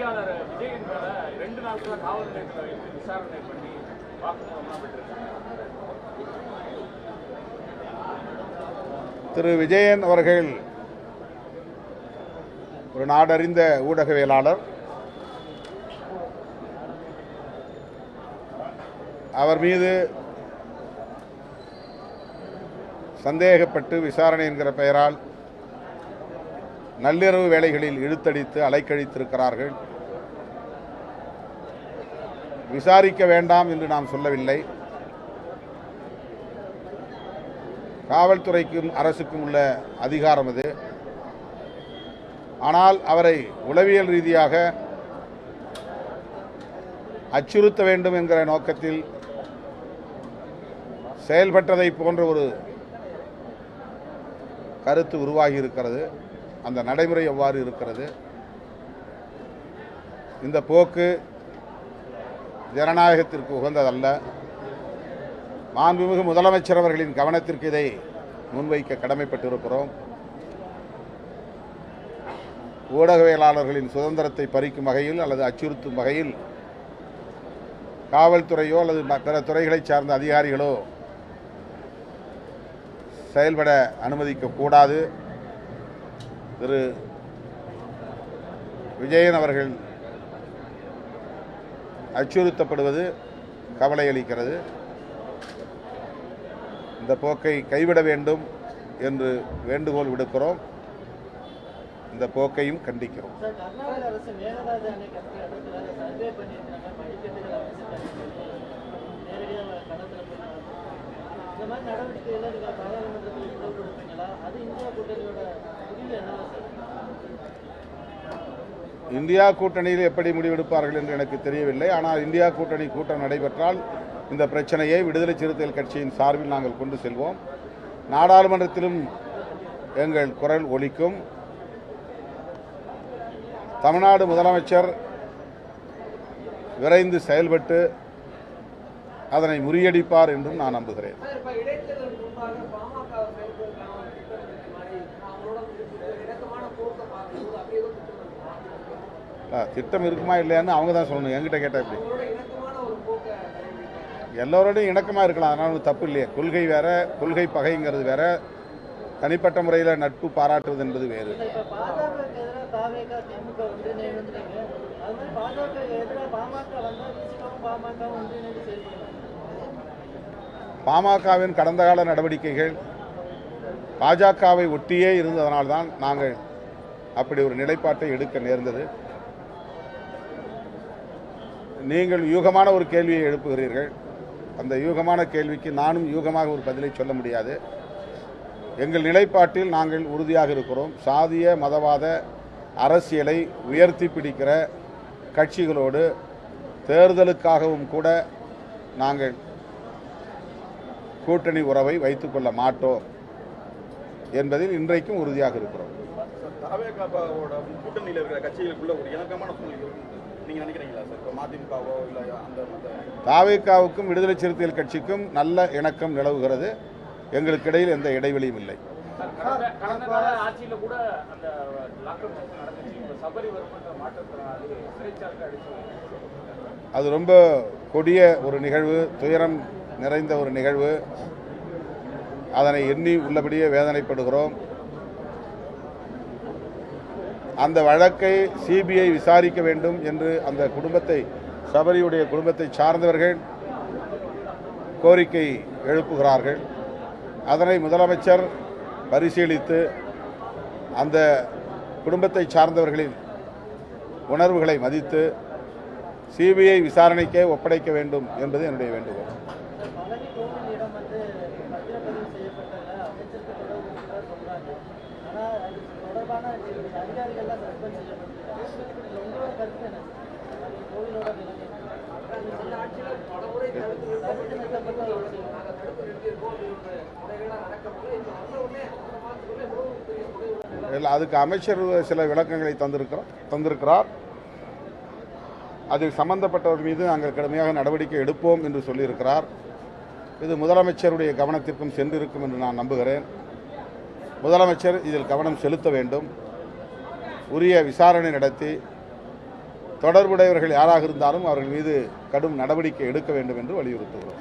நடிகையாளர் விஜயின் மேல 2 நாட்கள் காவல் நிலையத்தில் வைத்து விசாரணை பண்ணி வாக்குமூலம் பெற்றிருக்காங்க. திரு விஜயன் அவர்கள் ஒரு நாடறிந்த ஊடகவியலாளர். அவர் மீது சந்தேகப்பட்டு விசாரணை என்கிற பெயரால் நள்ளிரவு வேளைகளில் இழுத்தடித்து அலைக்கழித்திருக்கிறார்கள். விசாரிக்க வேண்டாம் என்று நாம் சொல்லவில்லை. காவல்துறைக்கும் அரசுக்கும் உள்ள அதிகாரம் அது. ஆனால் அவரை உளவியல் ரீதியாக அச்சுறுத்த வேண்டும் என்கிற நோக்கத்தில் செயல்பட்டதை போன்ற ஒரு கருத்து உருவாகி இருக்கிறது. அந்த நடைமுறை எவ்வாறு இருக்கிறது? இந்த போக்கு ஜனநாயகத்திற்கு உகந்ததல்ல. மாண்புமிகு முதலமைச்சர் அவர்களின் கவனத்திற்கு இதை முன்வைக்க கடமைப்பட்டிருக்கிறோம். ஊடகவியலாளர்களின் சுதந்திரத்தை பறிக்கும் வகையில் அல்லது அச்சுறுத்தும் வகையில் காவல்துறையோ அல்லது பிற துறைகளைச் சார்ந்த அதிகாரிகளோ செயல்பட அனுமதிக்கக்கூடாது. திரு விஜயன் அவர்கள் அச்சுறுத்தப்படுவது கவலை அளிக்கிறது. இந்த போக்கை கைவிட வேண்டும் என்று வேண்டுகோள் விடுக்கிறோம். இந்த போக்கையும் கண்டிக்கிறோம். இந்தியா கூட்டணியில் எப்படி முடிவெடுப்பார்கள் என்று எனக்கு தெரியவில்லை. ஆனால் இந்தியா கூட்டணி கூட்டம் நடைபெற்றால் இந்த பிரச்சனையை விடுதலை சிறுத்தைகள் கட்சியின் சார்பில் நாங்கள் கொண்டு செல்வோம். நாடாளுமன்றத்திலும் எங்கள் குரல் ஒலிக்கும். தமிழ்நாடு முதலமைச்சர் விரைந்து செயல்பட்டு அதனை முறியடிப்பார் என்றும் நான் நம்புகிறேன். திட்டம் இருக்குமா இல்லையான்னு அவங்க தான் சொல்லணும். என்கிட்ட கேட்டால் எப்படி? எல்லோரோடையும் இணக்கமாக இருக்கலாம், அதனால தப்பு இல்லையே. கொள்கை வேற, கொள்கை பகைங்கிறது வேற, தனிப்பட்ட முறையில் நட்பு பாராட்டுவது என்பது வேறு. பாமகவின் கடந்த கால நடவடிக்கைகள் பாஜகவை ஒட்டியே இருந்ததனால்தான் நாங்கள் அப்படி ஒரு நிலைப்பாட்டை எடுக்க நேர்ந்தது. நீங்கள் யூகமான ஒரு கேள்வியை எழுப்புகிறீர்கள். அந்த யூகமான கேள்விக்கு நானும் யூகமாக ஒரு பதிலை சொல்ல முடியாது. எங்கள் நிலைப்பாட்டில் நாங்கள் உறுதியாக இருக்கிறோம். சாதிய மதவாத அரசியலை உயர்த்தி பிடிக்கிற கட்சிகளோடு தேர்தலுக்காகவும் கூட நாங்கள் கூட்டணி உறவை வைத்துக் கொள்ள மாட்டோம் என்பதில் இன்றைக்கும் உறுதியாக இருக்கிறோம். தாவேகாவுக்கும் விடுதலை சிறுத்தைகள் கட்சிக்கும் நல்ல இணக்கம் நிலவுகிறது. எங்களுக்கு இடையில் எந்த இடைவெளியும் இல்லை. அது ரொம்ப கொடிய ஒரு நிகழ்வு, துயரம் நிறைந்த ஒரு நிகழ்வு. அதனை எண்ணி உள்ளபடியே வேதனைப்படுகிறோம். அந்த வழக்கை சிபிஐ விசாரிக்க வேண்டும் என்று அந்த குடும்பத்தை, சபரியுடைய குடும்பத்தை சார்ந்தவர்கள் கோரிக்கை எழுப்புகிறார்கள். அதனை முதலமைச்சர் பரிசீலித்து அந்த குடும்பத்தை சார்ந்தவர்களின் உணர்வுகளை மதித்து சிபிஐ விசாரணைக்கே ஒப்படைக்க வேண்டும் என்பது என்னுடைய வேண்டுகோள். அதுக்கு அமைச்சர் சில விளக்கங்களை தந்திருக்கிறார். அதில் சம்பந்தப்பட்டவர் மீது நாங்கள் கடுமையாக நடவடிக்கை எடுப்போம் என்று சொல்லியிருக்கிறார். இது முதலமைச்சருடைய கவனத்திற்கும் சென்றிருக்கும் என்று நான் நம்புகிறேன். முதலமைச்சர் இதில் கவனம் செலுத்த வேண்டும். உரிய விசாரணை நடத்தி தொடர்புடையவர்கள் யாராக இருந்தாலும் அவர்கள் மீது கடும் நடவடிக்கை எடுக்க வேண்டும் என்று வலியுறுத்துகிறோம்.